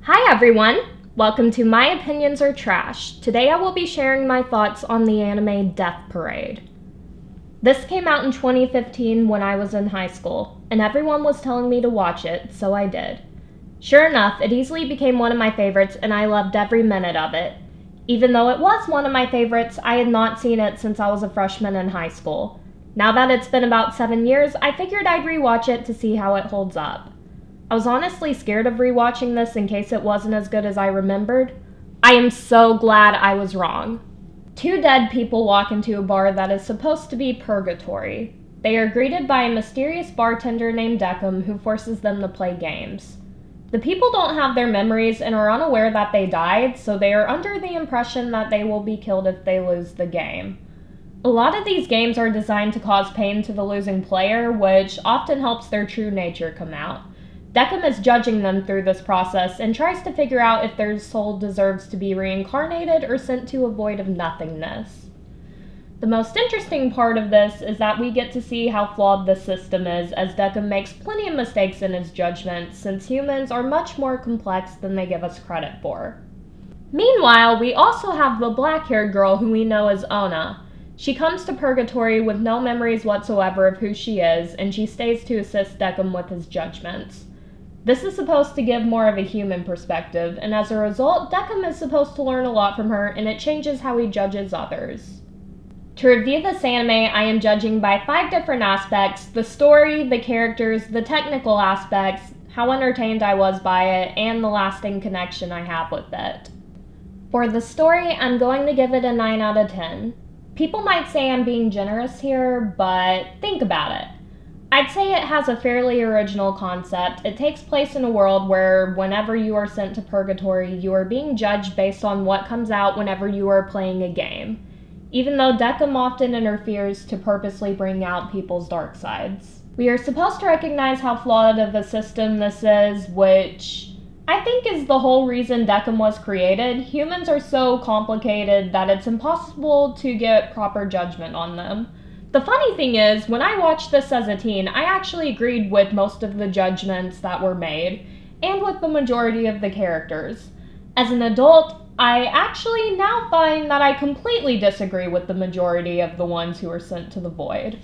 Hi everyone! Welcome to My Opinions Are Trash. Today I will be sharing my thoughts on the anime Death Parade. This came out in 2015 when I was in high school, and everyone was telling me to watch it, so I did. Sure enough, it easily became one of my favorites and I loved every minute of it. Even though it was one of my favorites, I had not seen it since I was a freshman in high school. Now that it's been about 7 years, I figured I'd rewatch it to see how it holds up. I was honestly scared of rewatching this in case it wasn't as good as I remembered. I am so glad I was wrong. Two dead people walk into a bar that is supposed to be purgatory. They are greeted by a mysterious bartender named Deckham who forces them to play games. The people don't have their memories and are unaware that they died, so they are under the impression that they will be killed if they lose the game. A lot of these games are designed to cause pain to the losing player, which often helps their true nature come out. Deckham is judging them through this process and tries to figure out if their soul deserves to be reincarnated or sent to a void of nothingness. The most interesting part of this is that we get to see how flawed this system is, as Deckham makes plenty of mistakes in his judgment, since humans are much more complex than they give us credit for. Meanwhile, we also have the black-haired girl who we know as Ona. She comes to Purgatory with no memories whatsoever of who she is, and she stays to assist Deckham with his judgments. This is supposed to give more of a human perspective, and as a result, Deckham is supposed to learn a lot from her, and it changes how he judges others. To review this anime, I am judging by 5 different aspects: the story, the characters, the technical aspects, how entertained I was by it, and the lasting connection I have with it. For the story, I'm going to give it a 9 out of 10. People might say I'm being generous here, but think about it. I'd say it has a fairly original concept. It takes place in a world where whenever you are sent to Purgatory, you are being judged based on what comes out whenever you are playing a game, even though Deckham often interferes to purposely bring out people's dark sides. We are supposed to recognize how flawed of a system this is, which I think is the whole reason Deckham was created. Humans are so complicated that it's impossible to get proper judgment on them. The funny thing is, when I watched this as a teen, I actually agreed with most of the judgments that were made, and with the majority of the characters. As an adult, I actually now find that I completely disagree with the majority of the ones who are sent to the void.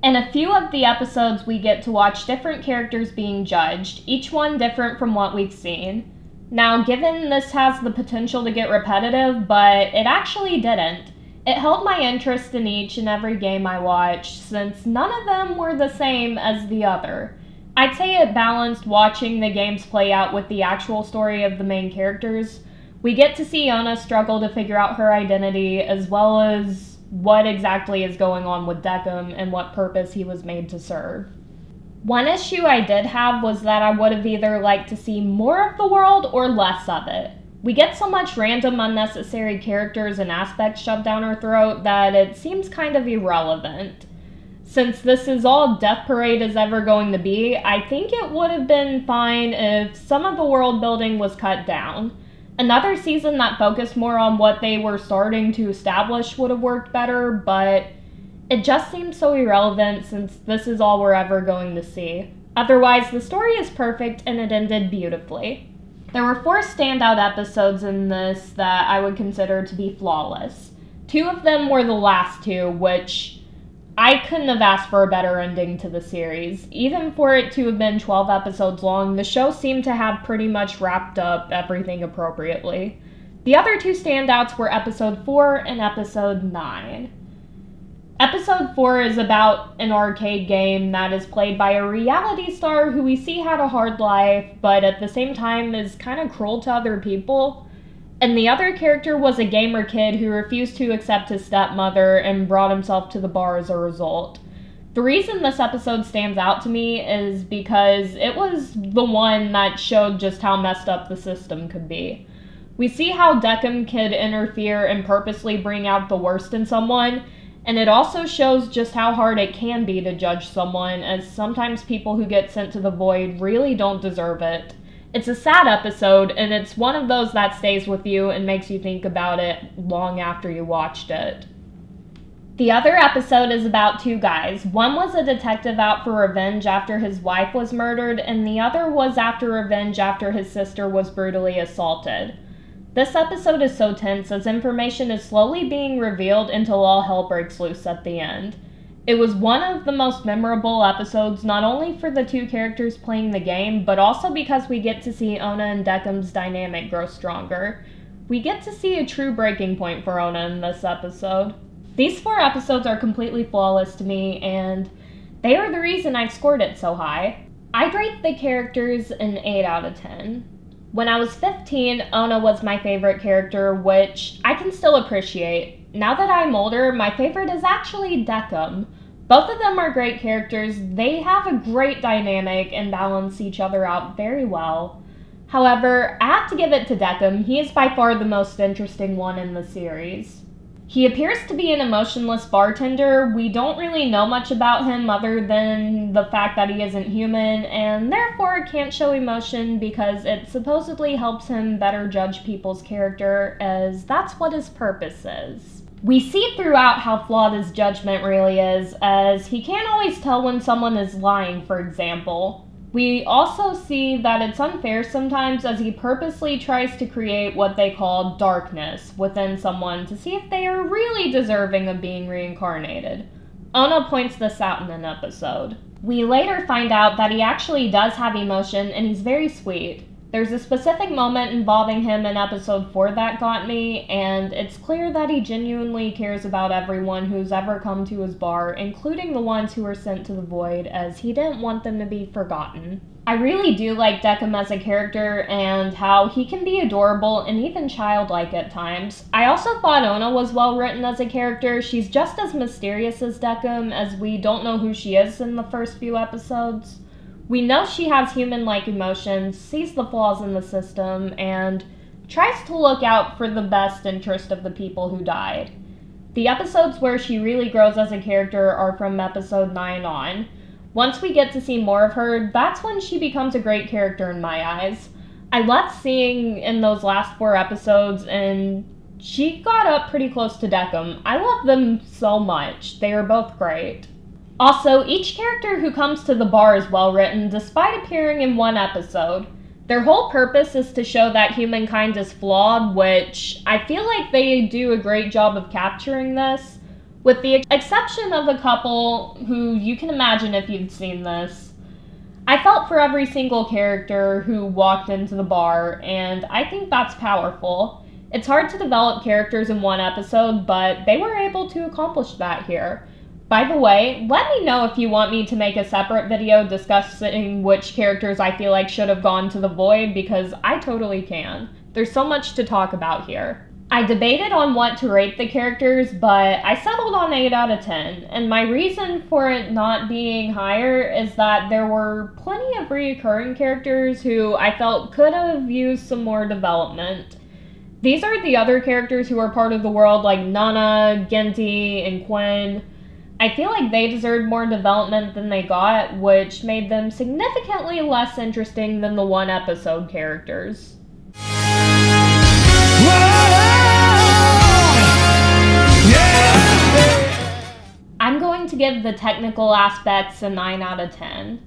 In a few of the episodes, we get to watch different characters being judged, each one different from what we've seen. Now, given this has the potential to get repetitive, but it actually didn't. It held my interest in each and every game I watched, since none of them were the same as the other. I'd say it balanced watching the games play out with the actual story of the main characters. We get to see Ona struggle to figure out her identity, as well as what exactly is going on with Deckham and what purpose he was made to serve. One issue I did have was that I would have either liked to see more of the world or less of it. We get so much random, unnecessary characters and aspects shoved down our throat that it seems kind of irrelevant. Since this is all Death Parade is ever going to be, I think it would have been fine if some of the world building was cut down. Another season that focused more on what they were starting to establish would have worked better, but it just seems so irrelevant since this is all we're ever going to see. Otherwise, the story is perfect and it ended beautifully. There were 4 standout episodes in this that I would consider to be flawless. 2 of them were the last 2, which I couldn't have asked for a better ending to the series. Even for it to have been 12 episodes long, the show seemed to have pretty much wrapped up everything appropriately. The other 2 standouts were episode 4 and episode 9. Episode 4 is about an arcade game that is played by a reality star who we see had a hard life, but at the same time is kind of cruel to other people. And the other character was a gamer kid who refused to accept his stepmother and brought himself to the bar as a result. The reason this episode stands out to me is because it was the one that showed just how messed up the system could be. We see how Deckham could interfere and purposely bring out the worst in someone, and it also shows just how hard it can be to judge someone, as sometimes people who get sent to the void really don't deserve it. It's a sad episode, and it's one of those that stays with you and makes you think about it long after you watched it. The other episode is about two guys. One was a detective out for revenge after his wife was murdered, and the other was after revenge after his sister was brutally assaulted. This episode is so tense as information is slowly being revealed until all hell breaks loose at the end. It was one of the most memorable episodes, not only for the two characters playing the game, but also because we get to see Ona and Deckham's dynamic grow stronger. We get to see a true breaking point for Ona in this episode. These 4 episodes are completely flawless to me, and they are the reason I've scored it so high. I'd rate the characters an 8 out of 10. When I was 15, Ona was my favorite character, which I can still appreciate. Now that I'm older, my favorite is actually Deckham. Both of them are great characters. They have a great dynamic and balance each other out very well. However, I have to give it to Deckham. He is by far the most interesting one in the series. He appears to be an emotionless bartender. We don't really know much about him other than the fact that he isn't human, and therefore can't show emotion because it supposedly helps him better judge people's character, as that's what his purpose is. We see throughout how flawed his judgment really is, as he can't always tell when someone is lying, for example. We also see that it's unfair sometimes as he purposely tries to create what they call darkness within someone to see if they are really deserving of being reincarnated. Ona points this out in an episode. We later find out that he actually does have emotion and he's very sweet. There's a specific moment involving him in episode 4 that got me, and it's clear that he genuinely cares about everyone who's ever come to his bar, including the ones who were sent to the void, as he didn't want them to be forgotten. I really do like Deckham as a character and how he can be adorable and even childlike at times. I also thought Ona was well written as a character. She's just as mysterious as Deckham, as we don't know who she is in the first few episodes. We know she has human-like emotions, sees the flaws in the system, and tries to look out for the best interest of the people who died. The episodes where she really grows as a character are from episode 9 on. Once we get to see more of her, that's when she becomes a great character in my eyes. I loved seeing in those last 4 episodes, and she got up pretty close to Deckham. I love them so much. They are both great. Also, each character who comes to the bar is well written, despite appearing in 1 episode. Their whole purpose is to show that humankind is flawed, which I feel like they do a great job of capturing this, with the exception of a couple who you can imagine if you've seen this. I felt for every single character who walked into the bar, and I think that's powerful. It's hard to develop characters in 1 episode, but they were able to accomplish that here. By the way, let me know if you want me to make a separate video discussing which characters I feel like should have gone to the void, because I totally can. There's so much to talk about here. I debated on what to rate the characters, but I settled on 8 out of 10, and my reason for it not being higher is that there were plenty of recurring characters who I felt could have used some more development. These are the other characters who are part of the world, like Nana, Genti, and Quinn. I feel like they deserved more development than they got, which made them significantly less interesting than the 1 episode characters. I'm going to give the technical aspects a 9 out of 10.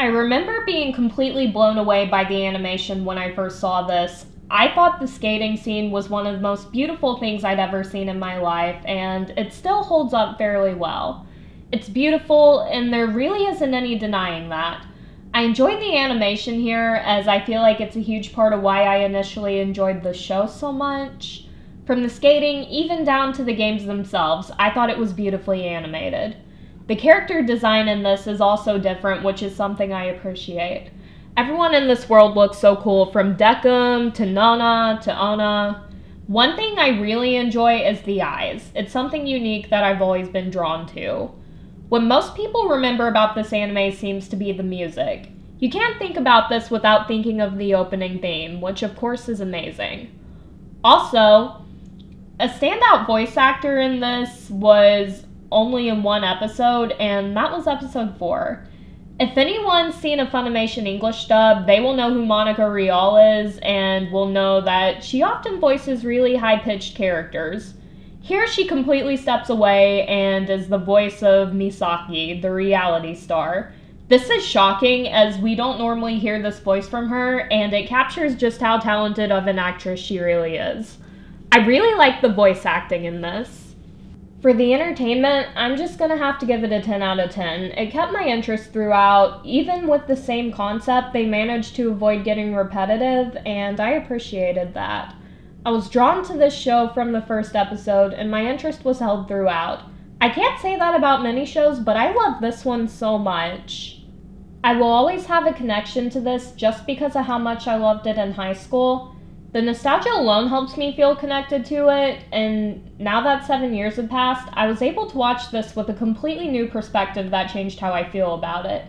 I remember being completely blown away by the animation when I first saw this. I thought the skating scene was one of the most beautiful things I'd ever seen in my life, and it still holds up fairly well. It's beautiful, and there really isn't any denying that. I enjoyed the animation here, as I feel like it's a huge part of why I initially enjoyed the show so much. From the skating, even down to the games themselves, I thought it was beautifully animated. The character design in this is also different, which is something I appreciate. Everyone in this world looks so cool, from Deckham to Nana to Ona. One thing I really enjoy is the eyes. It's something unique that I've always been drawn to. What most people remember about this anime seems to be the music. You can't think about this without thinking of the opening theme, which of course is amazing. Also, a standout voice actor in this was only in 1 episode, and that was episode 4. If anyone's seen a Funimation English dub, they will know who Monica Rial is, and will know that she often voices really high-pitched characters. Here she completely steps away and is the voice of Misaki, the reality star. This is shocking as we don't normally hear this voice from her, and it captures just how talented of an actress she really is. I really like the voice acting in this. For the entertainment, I'm just gonna have to give it a 10 out of 10. It kept my interest throughout. Even with the same concept, they managed to avoid getting repetitive, and I appreciated that. I was drawn to this show from the first episode, and my interest was held throughout. I can't say that about many shows, but I love this one so much. I will always have a connection to this just because of how much I loved it in high school. The nostalgia alone helps me feel connected to it, and now that 7 years have passed, I was able to watch this with a completely new perspective that changed how I feel about it.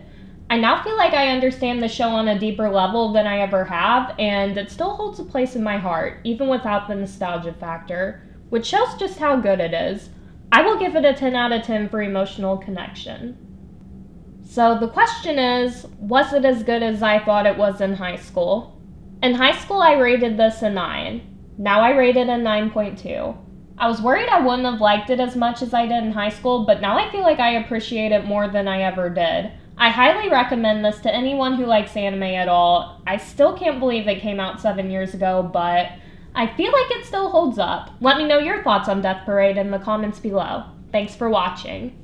I now feel like I understand the show on a deeper level than I ever have, and it still holds a place in my heart, even without the nostalgia factor, which shows just how good it is. I will give it a 10 out of 10 for emotional connection. So the question is, was it as good as I thought it was in high school? In high school, I rated this a 9. Now I rate it a 9.2. I was worried I wouldn't have liked it as much as I did in high school, but now I feel like I appreciate it more than I ever did. I highly recommend this to anyone who likes anime at all. I still can't believe it came out 7 years ago, but I feel like it still holds up. Let me know your thoughts on Death Parade in the comments below. Thanks for watching.